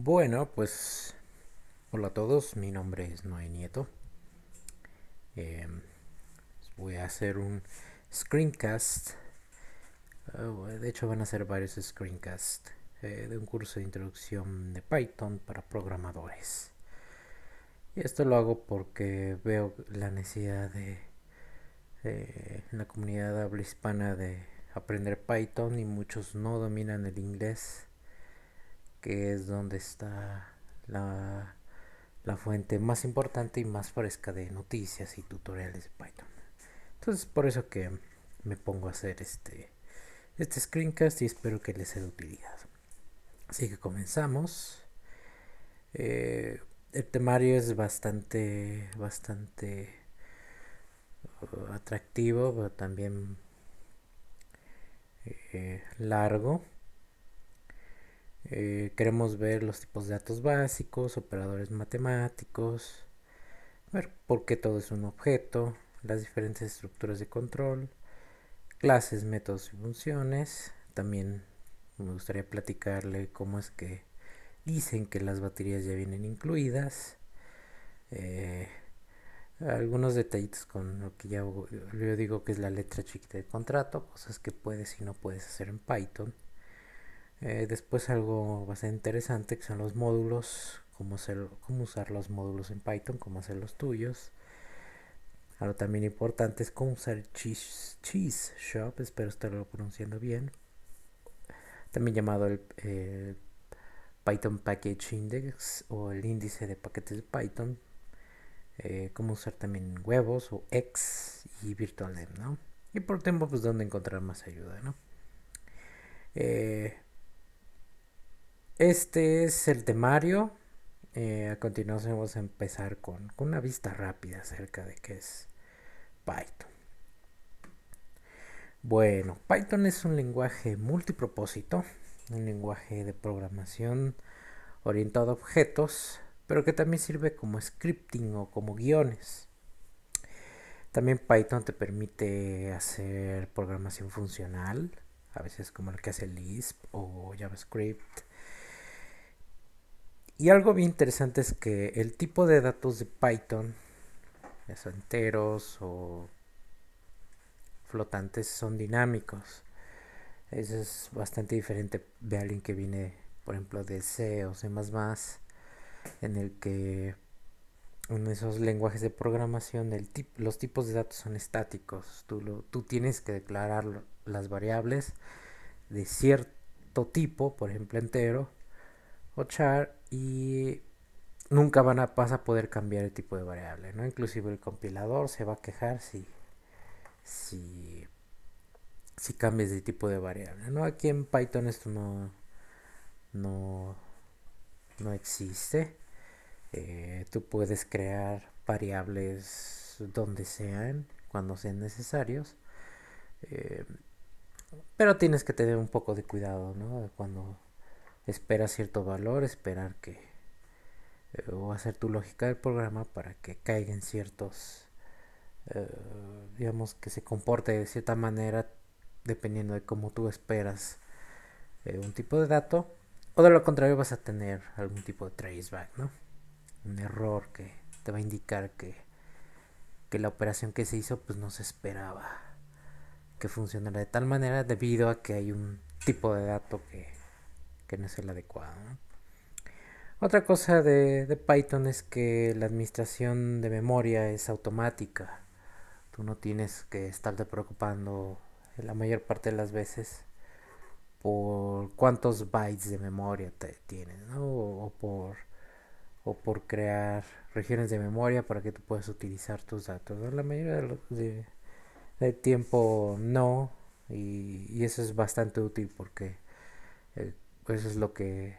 Bueno, pues hola a todos, mi nombre es Noé Nieto. Eh, Voy a hacer un screencast. De hecho, van a ser varios screencasts de un curso de introducción de Python para programadores. Y esto lo hago porque veo la necesidad en la comunidad de habla hispana de aprender Python y muchos no dominan el inglés, que es donde está la la fuente más importante y más fresca de noticias y tutoriales de Python. Entonces, por eso que me pongo a hacer este screencast y espero que les sea de utilidad. Así que comenzamos. El temario es bastante atractivo, pero también largo. Queremos ver los tipos de datos básicos, operadores matemáticos, ver por qué todo es un objeto, las diferentes estructuras de control, clases, métodos y funciones. También me gustaría platicarle cómo es que dicen que las baterías ya vienen incluidas. Eh, Algunos detallitos con lo que ya yo digo que es la letra chiquita del contrato, cosas que puedes y no puedes hacer en Python. Después algo bastante interesante que son los módulos, cómo usar los módulos en Python, cómo hacer los tuyos. Algo también importante es cómo usar Cheese Shop, espero estarlo pronunciando bien, también llamado el Python Package Index o el índice de paquetes de Python. Cómo usar también huevos o X y VirtualEnv, ¿no? Y por tiempo, pues dónde encontrar más ayuda, ¿no? Eh, este es el temario. A continuación vamos a empezar con una vista rápida acerca de qué es Python. Bueno, Python es un lenguaje multipropósito, un lenguaje de programación orientado a objetos, pero que también sirve como scripting o como guiones. También Python te permite hacer programación funcional, a veces como el que hace Lisp o JavaScript. Y algo bien interesante es que el tipo de datos de Python, ya sea enteros o flotantes, son dinámicos. Eso es bastante diferente de alguien que viene, por ejemplo, de C o C++, en el que en esos lenguajes de programación los tipos de datos son estáticos. Tú tienes que declarar las variables de cierto tipo, por ejemplo entero o char, y nunca vas a poder cambiar el tipo de variable, ¿no? Inclusive el compilador se va a quejar si, si cambias de tipo de variable, ¿no? Aquí en Python esto no, no existe. Tú puedes crear variables donde sean, cuando sean necesarios, eh, pero tienes que tener un poco de cuidado, ¿no? Cuando esperas cierto valor, esperar que o hacer tu lógica del programa para que caigan ciertos, eh, digamos, que se comporte de cierta manera dependiendo de cómo tú esperas un tipo de dato, o de lo contrario vas a tener algún tipo de traceback, ¿no? Un error que te va a indicar que la operación que se hizo pues no se esperaba que funcionara de tal manera debido a que hay un tipo de dato que no es el adecuado, ¿no? Otra cosa de Python es que la administración de memoria es automática. Tú no tienes que estarte preocupando la mayor parte de las veces por cuántos bytes de memoria tienes, ¿no? O por crear regiones de memoria para que tú puedas utilizar tus datos, ¿no? La mayoría de tiempo no, y eso es bastante útil porque eh, eso es lo que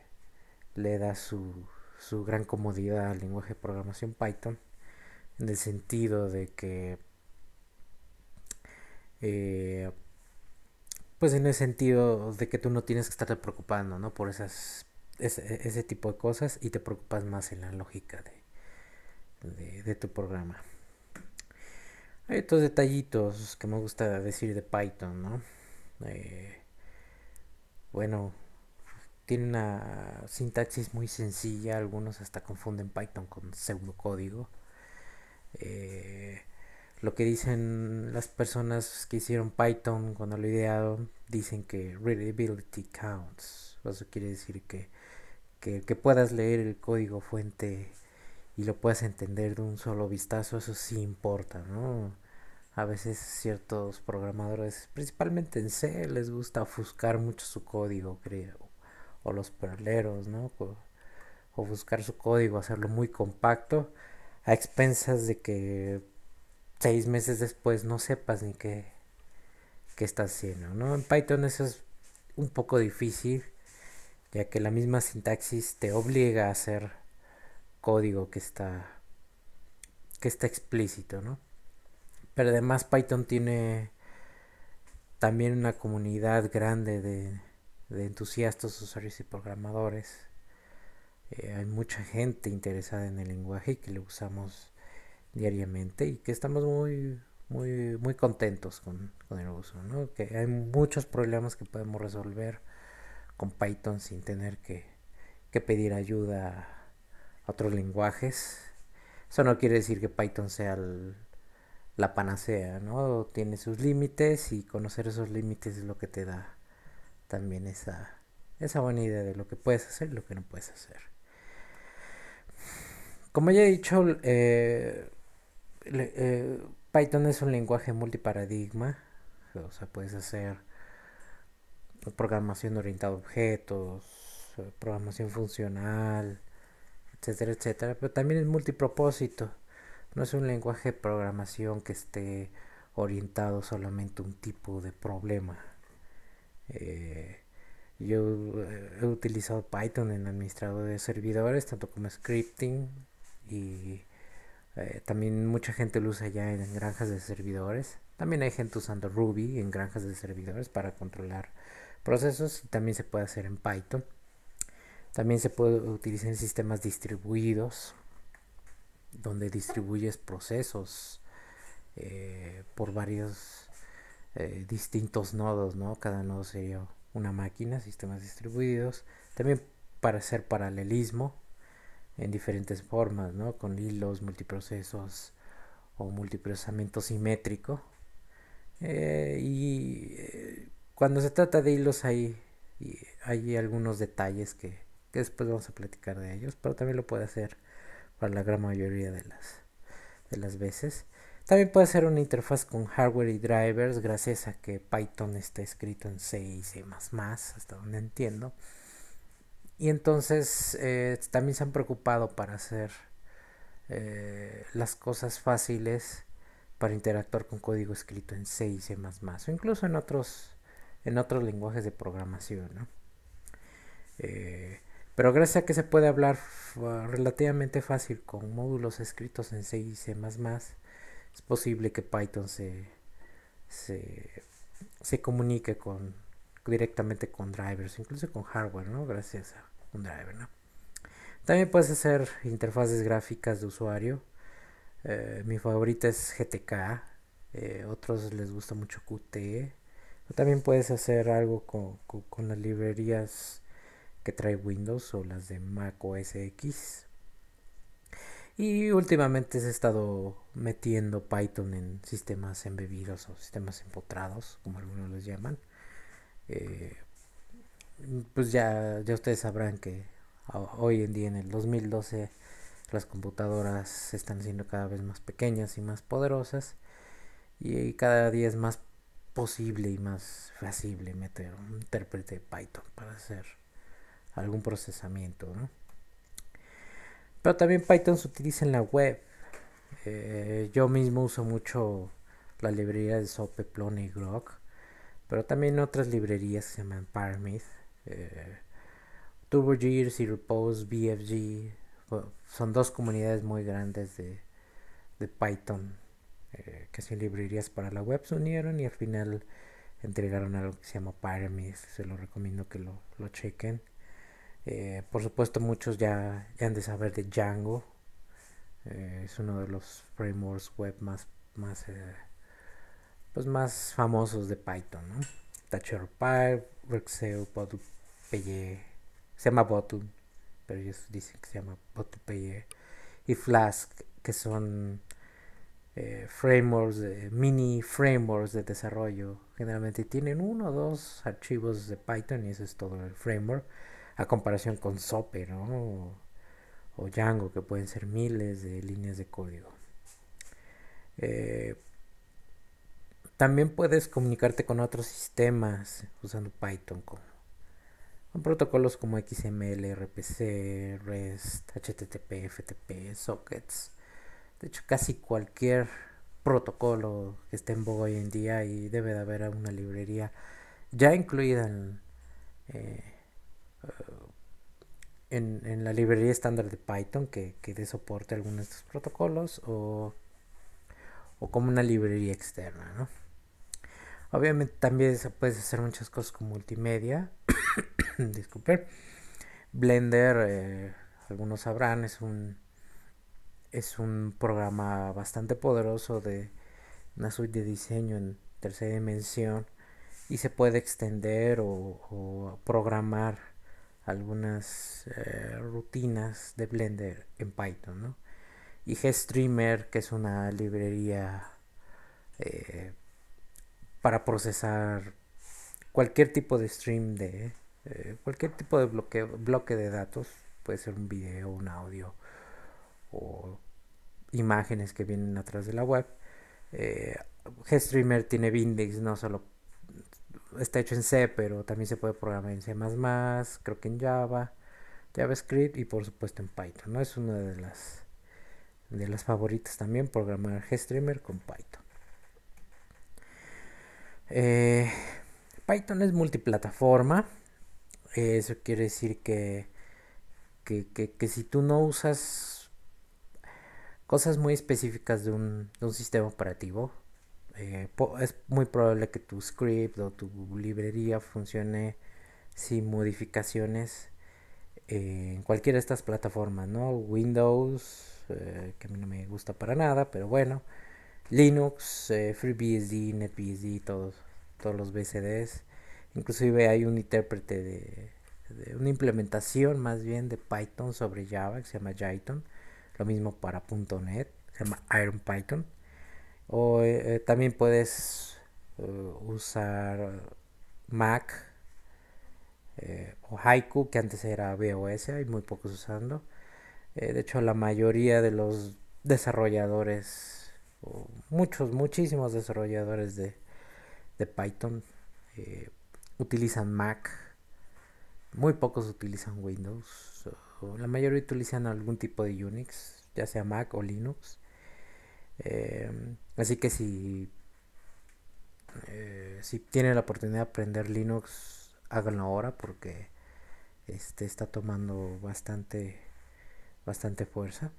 le da su gran comodidad al lenguaje de programación Python, en el sentido de que eh, pues en el sentido de que tú no tienes que estarte preocupando, ¿no? Por ese tipo de cosas, y te preocupas más en la lógica de tu programa. Hay otros detallitos que me gusta decir de Python, ¿no? Eh, bueno, tiene una sintaxis muy sencilla, algunos hasta confunden Python con pseudocódigo. Eh, lo que dicen las personas que hicieron Python cuando lo idearon, dicen que readability counts. Eso quiere decir que puedas leer el código fuente y lo puedas entender de un solo vistazo, eso sí importa, ¿no? A veces ciertos programadores, principalmente en C, les gusta ofuscar mucho su código, creo. O los perleros, ¿no? O buscar su código, hacerlo muy compacto, a expensas de que 6 meses después no sepas ni qué estás haciendo, ¿no? En Python eso es un poco difícil, ya que la misma sintaxis te obliga a hacer código que está explícito, ¿no? Pero además Python tiene también una comunidad grande de entusiastas, usuarios y programadores. Hay mucha gente interesada en el lenguaje y que lo usamos diariamente y que estamos muy contentos con el uso, ¿no? Que hay muchos problemas que podemos resolver con Python sin tener que pedir ayuda a otros lenguajes. Eso no quiere decir que Python sea la panacea, ¿no? Tiene sus límites y conocer esos límites es lo que te da también esa buena idea de lo que puedes hacer y lo que no puedes hacer. Como ya he dicho, Python es un lenguaje multiparadigma, o sea, puedes hacer programación orientada a objetos, programación funcional, etcétera, etcétera, pero también es multipropósito. No es un lenguaje de programación que esté orientado solamente a un tipo de problema. Eh, yo he utilizado Python en administrador de servidores, tanto como scripting, y también mucha gente lo usa ya en granjas de servidores. También hay gente usando Ruby en granjas de servidores para controlar procesos y también se puede hacer en Python. También se puede utilizar en sistemas distribuidos, donde distribuyes procesos por varios distintos nodos, ¿no? Cada nodo sería una máquina, sistemas distribuidos. También para hacer paralelismo en diferentes formas, ¿no? Con hilos, multiprocesos o multiprocesamiento simétrico. Cuando se trata de hilos hay algunos detalles que después vamos a platicar de ellos, pero también lo puede hacer para la gran mayoría de las veces. También puede ser una interfaz con hardware y drivers gracias a que Python está escrito en C y C++, hasta donde entiendo. Y entonces también se han preocupado para hacer las cosas fáciles para interactuar con código escrito en C y C++, o incluso en otros lenguajes de programación, ¿no? Eh, pero gracias a que se puede hablar relativamente fácil con módulos escritos en C y C++, es posible que Python se, se comunique directamente con drivers, incluso con hardware, ¿no? Gracias a un driver, ¿no? También puedes hacer interfaces gráficas de usuario. Mi favorita es GTK. Otros les gusta mucho Qt. También puedes hacer algo con las librerías que trae Windows o las de Mac OS X. Y últimamente se ha estado metiendo Python en sistemas embebidos o sistemas empotrados, como algunos les llaman. Eh, pues ya ustedes sabrán que hoy en día, en el 2012, las computadoras se están haciendo cada vez más pequeñas y más poderosas. Y cada día es más posible y más factible meter un intérprete de Python para hacer algún procesamiento, ¿no? Pero también Python se utiliza en la web. Yo mismo uso mucho la librería de SOAP, Plone y Grok, pero también otras librerías que se llaman Paramith, eh, TurboGears y Repose, BFG. Bueno, son dos comunidades muy grandes de Python que hacen librerías para la web, se unieron y al final entregaron algo que se llama Pyramid. Se lo recomiendo que lo chequen. Por supuesto, muchos ya han de saber de Django. Es uno de los frameworks web más famosos de Python, ¿no? TacherPy, Rexeo, PyPy, se llama Button, pero ellos dicen que se llama Button.py, y Flask, que son frameworks, mini frameworks de desarrollo. Generalmente tienen uno o dos archivos de Python y eso es todo el framework, a comparación con Zope, ¿no? O Django, que pueden ser miles de líneas de código. Eh, También puedes comunicarte con otros sistemas usando Python, con protocolos como XML, RPC, REST, HTTP, FTP, sockets. De hecho, casi cualquier protocolo que esté en boga hoy en día, y debe de haber una librería ya incluida eh, en la librería estándar de Python que dé soporte a algunos de estos protocolos, o como una librería externa, ¿no? Obviamente también se puede hacer muchas cosas con multimedia. Disculpen. Blender, algunos sabrán, es un programa bastante poderoso de una suite de diseño en tercera dimensión, y se puede extender o programar algunas rutinas de Blender en Python, ¿no? Y GStreamer, que es una librería eh, para procesar cualquier tipo de stream de cualquier tipo de bloque de datos, puede ser un video, un audio o imágenes que vienen atrás de la web. eh, GStreamer tiene Bindix, no solo está hecho en C, pero también se puede programar en C++, creo que en Java, JavaScript y por supuesto en Python, ¿no? Es una de las favoritas también, programar GStreamer con Python. Eh, Python es multiplataforma. Eso quiere decir que si tú no usas cosas muy específicas de un sistema operativo, es muy probable que tu script o tu librería funcione sin modificaciones en cualquiera de estas plataformas, ¿no? Windows, que a mí no me gusta para nada, pero bueno. Linux, FreeBSD, NetBSD, todos los BCDs. Inclusive hay un intérprete de una implementación más bien de Python sobre Java que se llama Jython. Lo mismo para .NET, se llama IronPython. O también puedes usar Mac, o Haiku, que antes era BOS, hay muy pocos usando. De hecho, la mayoría de los desarrolladores, o muchísimos desarrolladores de Python, eh, utilizan Mac. Muy pocos utilizan Windows. O la mayoría utilizan algún tipo de Unix, ya sea Mac o Linux. Así que si tienen la oportunidad de aprender Linux, háganlo ahora porque está tomando bastante fuerza.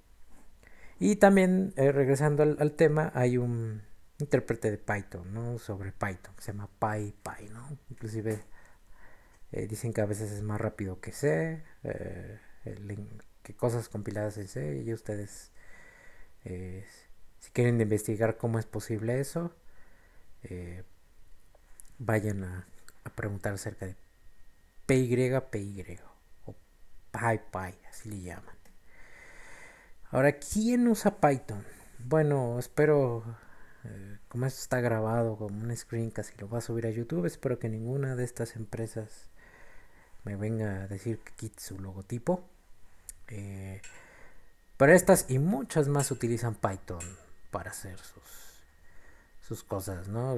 Y también, regresando al tema, hay un intérprete de Python, ¿no? Sobre Python, que se llama PyPy, ¿no? Inclusive dicen que a veces es más rápido que C, que cosas compiladas en C, y ustedes, eh, si quieren investigar cómo es posible eso, eh, vayan a preguntar acerca de PY o PyPy, así le llaman. Ahora, ¿quién usa Python? Bueno, espero, como esto está grabado como un screencast y lo va a subir a YouTube, espero que ninguna de estas empresas me venga a decir que quite su logotipo. Eh, pero estas y muchas más utilizan Python para hacer sus cosas, ¿no?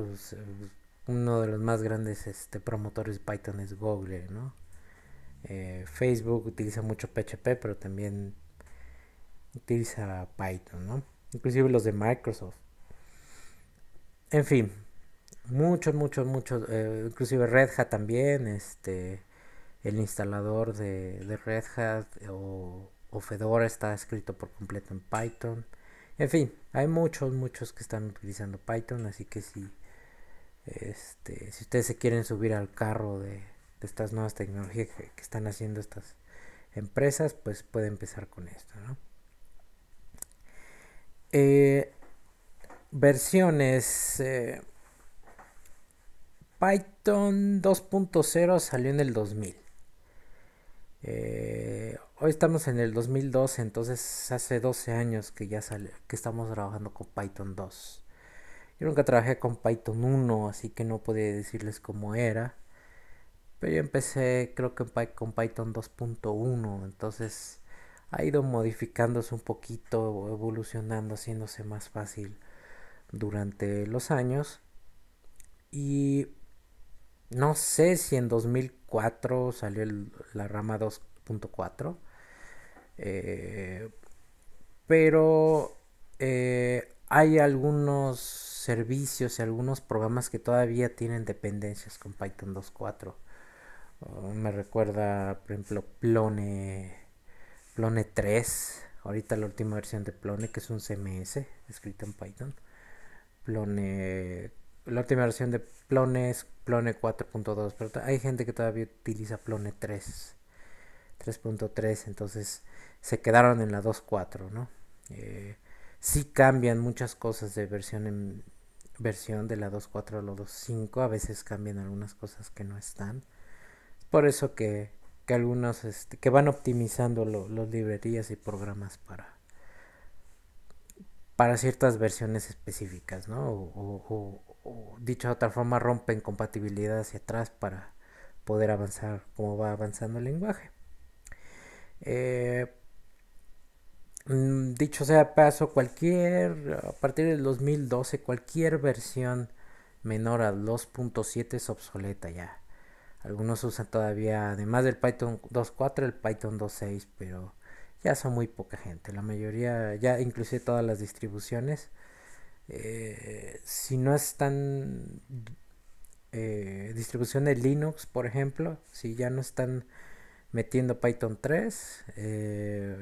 Uno de los más grandes promotores de Python es Google, ¿no? Facebook utiliza mucho PHP, pero también utiliza Python, ¿no? Inclusive los de Microsoft. En fin, muchos, inclusive Red Hat también, el instalador de Red Hat o Fedora está escrito por completo en Python. En fin, hay muchos que están utilizando Python, así que si ustedes se quieren subir al carro de estas nuevas tecnologías que están haciendo estas empresas, pues puede empezar con esto, ¿no? Eh, Versiones. Python 2.0 salió en el 2000. Hoy estamos en el 2012, entonces hace 12 años que ya sale, que estamos trabajando con Python 2. Yo nunca trabajé con Python 1, así que no podía decirles cómo era. Pero yo empecé creo que con Python 2.1, entonces ha ido modificándose un poquito, evolucionando, haciéndose más fácil durante los años. Y no sé si en 2004 salió la rama 2.4, eh, pero hay algunos servicios y algunos programas que todavía tienen dependencias con Python 2.4. Me recuerda, por ejemplo, Plone 3. Ahorita la última versión de Plone, que es un CMS escrito en Python. Plone, la última versión de Plone es Plone 4.2, pero hay gente que todavía utiliza Plone 3.3, entonces se quedaron en la 2.4, ¿no? Sí cambian muchas cosas de versión en versión de la 2.4 a la 2.5, a veces cambian algunas cosas que no están. Por eso que algunos que van optimizando los librerías y programas para ciertas versiones específicas, ¿no? O dicho de otra forma, rompen compatibilidad hacia atrás para poder avanzar como va avanzando el lenguaje. Eh, Dicho sea de paso, a partir del 2012, cualquier versión menor a 2.7 es obsoleta ya. Algunos usan todavía, además del Python 2.4, el Python 2.6, pero ya son muy poca gente. La mayoría, ya inclusive todas las distribuciones, si no están distribución de Linux, por ejemplo, si ya no están metiendo Python 3,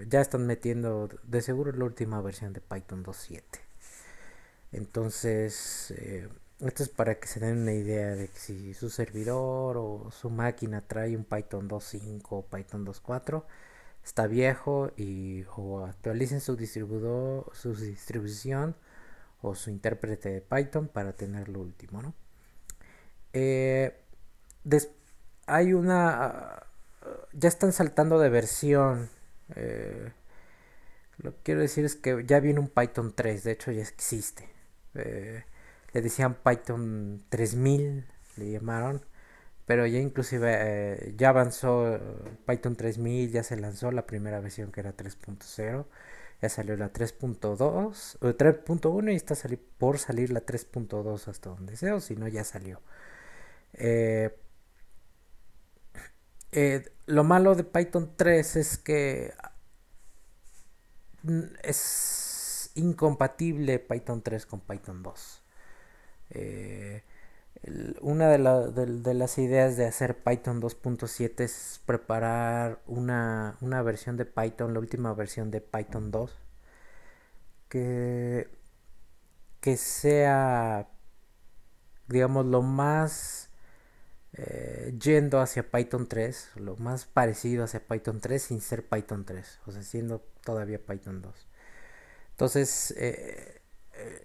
ya están metiendo de seguro la última versión de Python 2.7. Entonces, esto es para que se den una idea de que si su servidor o su máquina trae un Python 2.5 o Python 2.4, está viejo y o actualicen su distribuidor, su distribución o su intérprete de Python para tener lo último, ¿no? Eh, des- Hay una... Ya están saltando de versión. Eh, lo que quiero decir es que ya viene un Python 3, de hecho ya existe. Eh, Le decían Python 3000, le llamaron, pero ya inclusive ya avanzó Python 3000, ya se lanzó la primera versión que era 3.0, ya salió la 3.2, 3.1 y está por salir la 3.2 hasta donde sea, o si no ya salió. Eh, lo malo de Python 3 es que es incompatible Python 3 con Python 2. Eh, una de las ideas de hacer Python 2.7 es preparar una versión de Python, la última versión de Python 2, que, que sea, digamos, lo más yendo hacia Python 3, lo más parecido hacia Python 3 sin ser Python 3, o sea, siendo todavía Python 2. Entonces,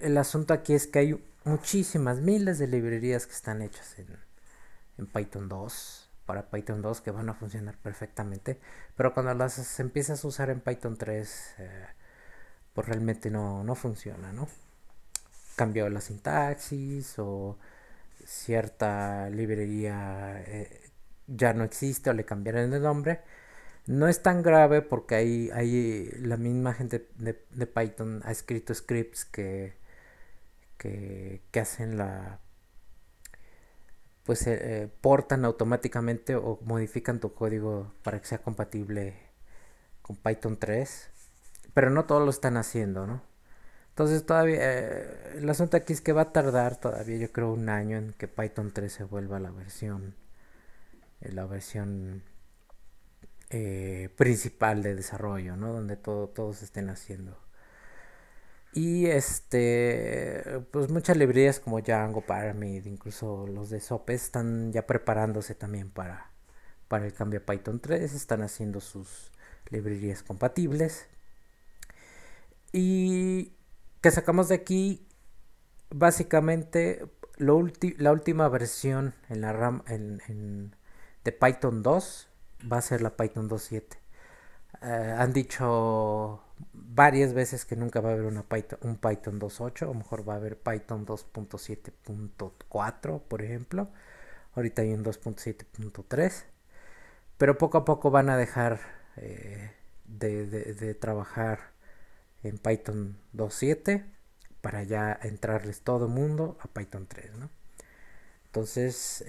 el asunto aquí es que hay muchísimas, miles de librerías que están hechas en Python 2, para Python 2 que van a funcionar perfectamente, pero cuando las empiezas a usar en Python 3, pues realmente no funciona, ¿no? Cambió la sintaxis o cierta librería ya no existe o le cambiaron el nombre. No es tan grave porque hay la misma gente de Python ha escrito scripts que hacen pues portan automáticamente o modifican tu código para que sea compatible con Python 3, pero no todos lo están haciendo, ¿no? Entonces todavía el asunto aquí es que va a tardar todavía yo creo un año en que Python 3 se vuelva la versión principal de desarrollo, ¿no? Donde todos estén haciendo. Y pues muchas librerías como Django, Pyramid, incluso los de SOP están ya preparándose también para el cambio a Python 3, están haciendo sus librerías compatibles. Y que sacamos de aquí, básicamente, la última versión en la RAM de Python 2 va a ser la Python 2.7. Han dicho varias veces que nunca va a haber un Python 2.8, o mejor va a haber Python 2.7.4, por ejemplo. Ahorita hay un 2.7.3, pero poco a poco van a dejar de trabajar en Python 2.7 para ya entrarles todo mundo a Python 3, ¿no? Entonces,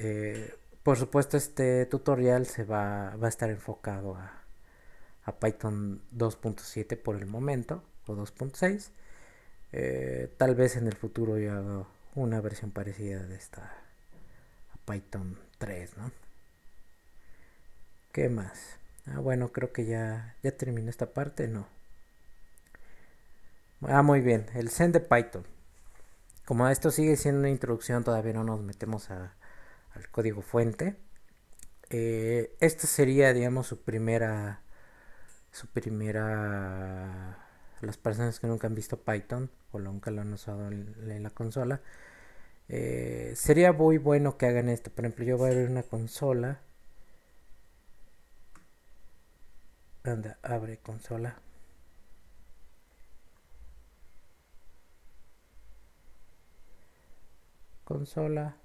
por supuesto, este tutorial va a estar enfocado a Python 2.7 por el momento, o 2.6. Tal vez en el futuro yo haga una versión parecida de esta a Python 3, ¿no? ¿Qué más? Bueno, creo que ya terminé esta parte, ¿no? Muy bien, el Zen de Python. Como esto sigue siendo una introducción, todavía no nos metemos al código fuente. Esta sería, digamos, las personas que nunca han visto Python o nunca lo han usado en la consola. Sería muy bueno que hagan esto. Por ejemplo, yo voy a abrir una consola. Anda, abre consola. Consola.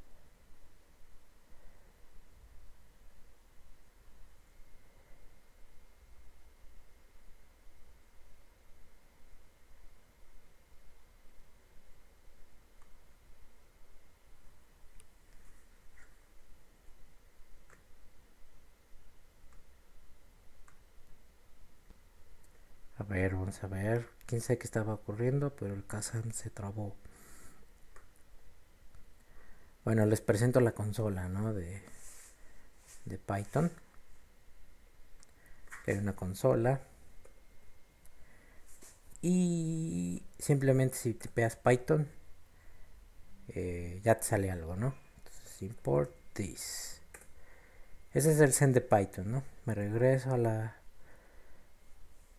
A ver, vamos a ver. Quién sabe qué estaba ocurriendo, pero el Kazam se trabó. Bueno, les presento la consola, ¿no? De Python. Hay una consola. Y simplemente si tipeas Python, ya te sale algo, ¿no? Entonces, import this. Ese es el Zen de Python, ¿no? Me regreso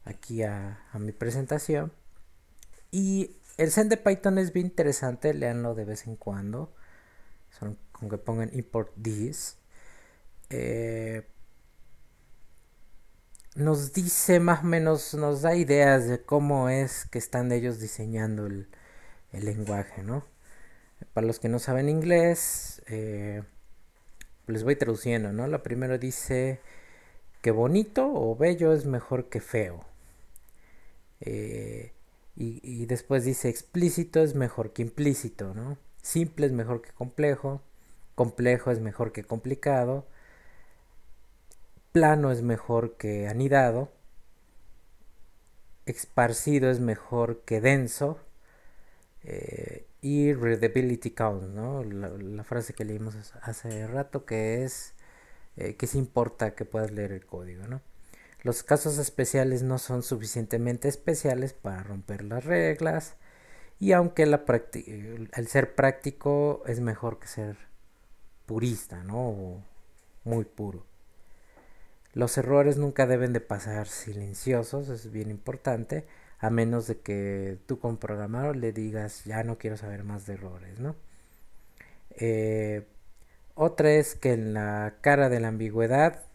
aquí a mi presentación. Y el Zen de Python es bien interesante, leanlo de vez en cuando. Son con que pongan import this. Nos dice más o menos, nos da ideas de cómo es que están ellos diseñando el lenguaje, ¿no? Para los que no saben inglés, les voy traduciendo, ¿no? La primera dice que bonito o bello es mejor que feo. Y después dice explícito es mejor que implícito, ¿no? Simple es mejor que complejo. Complejo es mejor que complicado. Plano es mejor que anidado. Esparcido es mejor que denso. Y readability count, ¿no? La frase que leímos hace rato que es que se importa que puedas leer el código, ¿no? Los casos especiales no son suficientemente especiales para romper las reglas y aunque el ser práctico es mejor que ser purista, ¿no? O muy puro. Los errores nunca deben de pasar silenciosos, es bien importante, a menos de que tú como programador le digas ya no quiero saber más de errores, ¿no? Eh, Otra es que en la cara de la ambigüedad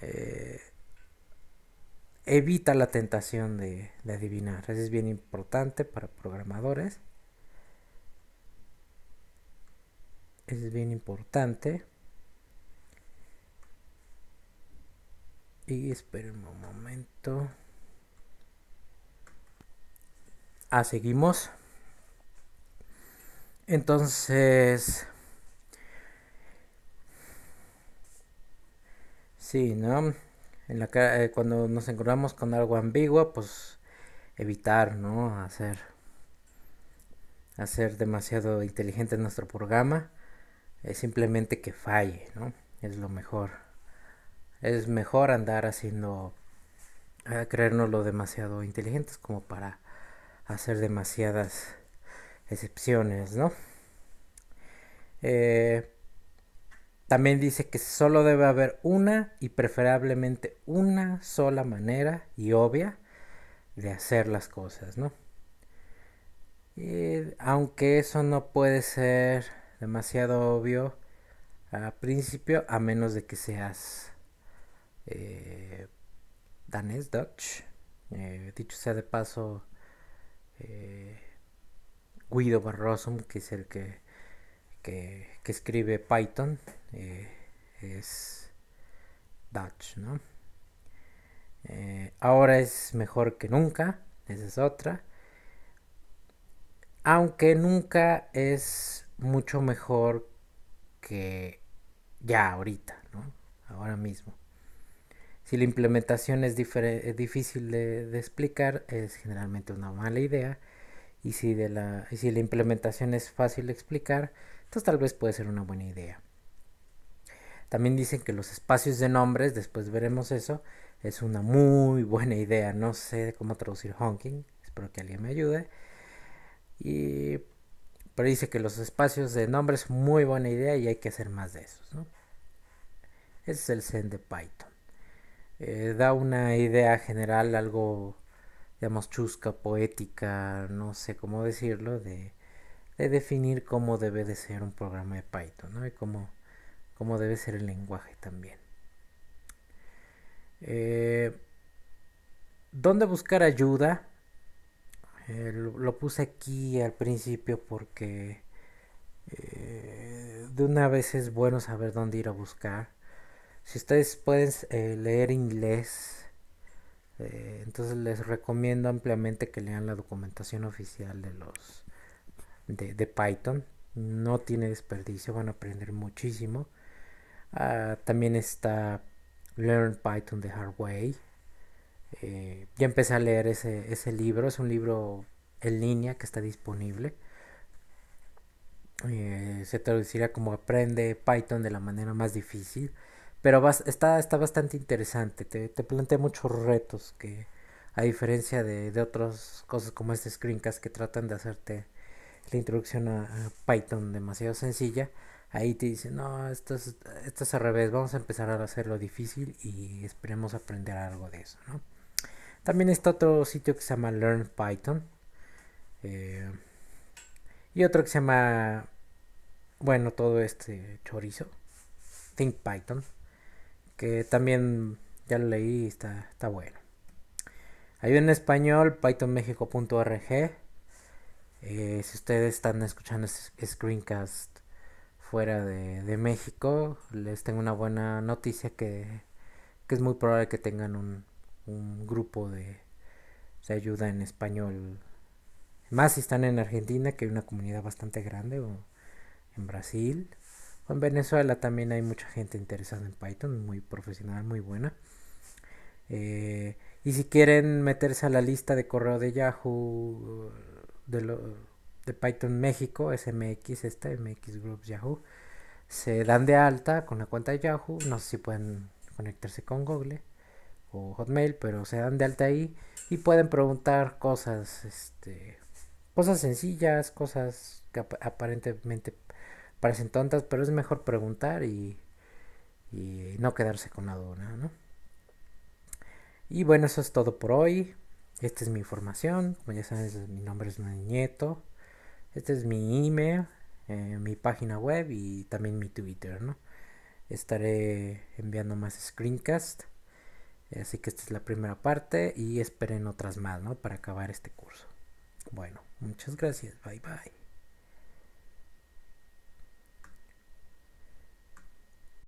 eh, evita la tentación de adivinar. Eso es bien importante para programadores. Eso es bien importante. Y esperen un momento. Seguimos. Entonces, sí, ¿no? Cuando nos encontramos con algo ambiguo, pues evitar, ¿no? Hacer demasiado inteligente nuestro programa. Es simplemente que falle, ¿no? Es lo mejor. Es mejor andar creernos lo demasiado inteligentes como para hacer demasiadas excepciones, ¿no? Eh, También dice que solo debe haber una y preferablemente una sola manera y obvia de hacer las cosas, ¿no? Aunque eso no puede ser demasiado obvio al principio, a menos de que seas eh, danés, Dutch. Dicho sea de paso, eh, Guido Barroso, que es el que escribe Python, es Dutch, ¿no? Ahora es mejor que nunca, esa es otra. Aunque nunca es mucho mejor que ya ahorita, ¿no? Ahora mismo. Si la implementación es difícil de explicar, es generalmente una mala idea. Y si la implementación es fácil de explicar, entonces tal vez puede ser una buena idea. También dicen que los espacios de nombres, después veremos eso, es una muy buena idea. No sé cómo traducir honking, espero que alguien me ayude. Y pero dice que los espacios de nombres es muy buena idea y hay que hacer más de esos, ¿no? Ese es el Zen de Python. Da una idea general, algo, digamos, chusca, poética, no sé cómo decirlo, de definir cómo debe de ser un programa de Python, ¿no? Y cómo debe ser el lenguaje también. Eh, ¿Dónde buscar ayuda? Lo puse aquí al principio porque de una vez es bueno saber dónde ir a buscar. Si ustedes pueden leer inglés, entonces les recomiendo ampliamente que lean la documentación oficial de Python. No tiene desperdicio, van a aprender muchísimo. También está Learn Python the Hard Way. Ya empecé a leer ese libro, es un libro en línea que está disponible. Se traduciría como aprende Python de la manera más difícil. Pero está bastante interesante. Te plantea muchos retos que, a diferencia de otras cosas como este screencast que tratan de hacerte la introducción a Python demasiado sencilla, ahí te dicen, no, esto es al revés, vamos a empezar a hacerlo difícil y esperemos aprender algo de eso, ¿no? También está otro sitio que se llama Learn Python. eh, y otro que se llama, bueno, todo este chorizo, Think Python, que también ya lo leí y está bueno. Hay en español, pythonmexico.org. Si ustedes están escuchando Screencast fuera de México, les tengo una buena noticia que es muy probable que tengan un grupo de ayuda en español. Más si están en Argentina, que hay una comunidad bastante grande, o en Brasil. O en Venezuela también hay mucha gente interesada en Python, muy profesional, muy buena. Y si quieren meterse a la lista de correo de Yahoo de Python México, SMX, MX Groups Yahoo, se dan de alta con la cuenta de Yahoo. No sé si pueden conectarse con Google o Hotmail, pero se dan de alta ahí y pueden preguntar cosas, cosas sencillas, cosas que aparentemente parecen tontas, pero es mejor preguntar y no quedarse con la duda, ¿no? Y bueno, eso es todo por hoy. Esta es mi información. Como ya sabes, mi nombre es Noel Nieto. Este es mi email, mi página web y también mi Twitter, ¿no? Estaré enviando más screencast. Así que esta es la primera parte y esperen otras más, ¿no? Para acabar este curso. Bueno, muchas gracias. Bye bye.